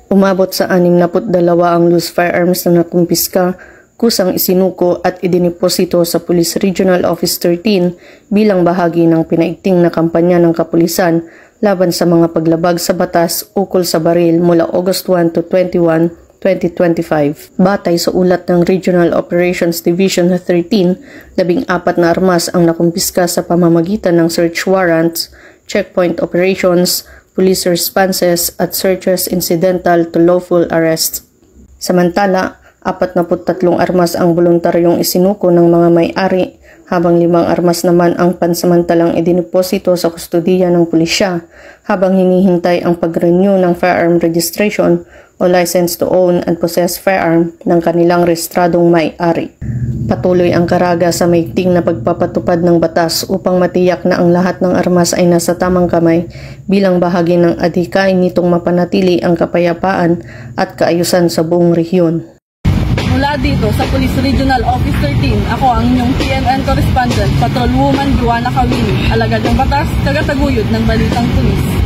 Umabot sa 62 ang loose firearms na nakumpiska, kusang isinuko at idiniposito sa Police Regional Office 13 bilang bahagi ng pinaigting na kampanya ng kapulisan laban sa mga paglabag sa batas ukol sa baril mula August 1 to 21, 2025. Batay sa ulat ng Regional Operations Division 13, 14 na armas ang nakumpiska sa pamamagitan ng search warrants, checkpoint operations, police responses at searches incidental to lawful arrests. Samantala, 43 armas ang voluntaryong isinuko ng mga may-ari, habang 5 armas naman ang pansamantalang idiniposito sa kustudiya ng pulisya habang hinihintay ang pag-renew ng firearm registration o license to own and possess firearm ng kanilang rehistradong may-ari. Patuloy ang karaga sa maigting na pagpapatupad ng batas upang matiyak na ang lahat ng armas ay nasa tamang kamay bilang bahagi ng adhikain nitong mapanatili ang kapayapaan at kaayusan sa buong rehiyon. Mula dito sa Police Regional Office 13, ako ang inyong PNN correspondent, Patrolwoman Joanna Kawili, alagad ng batas, tagataguyod ng Balitang Pulis.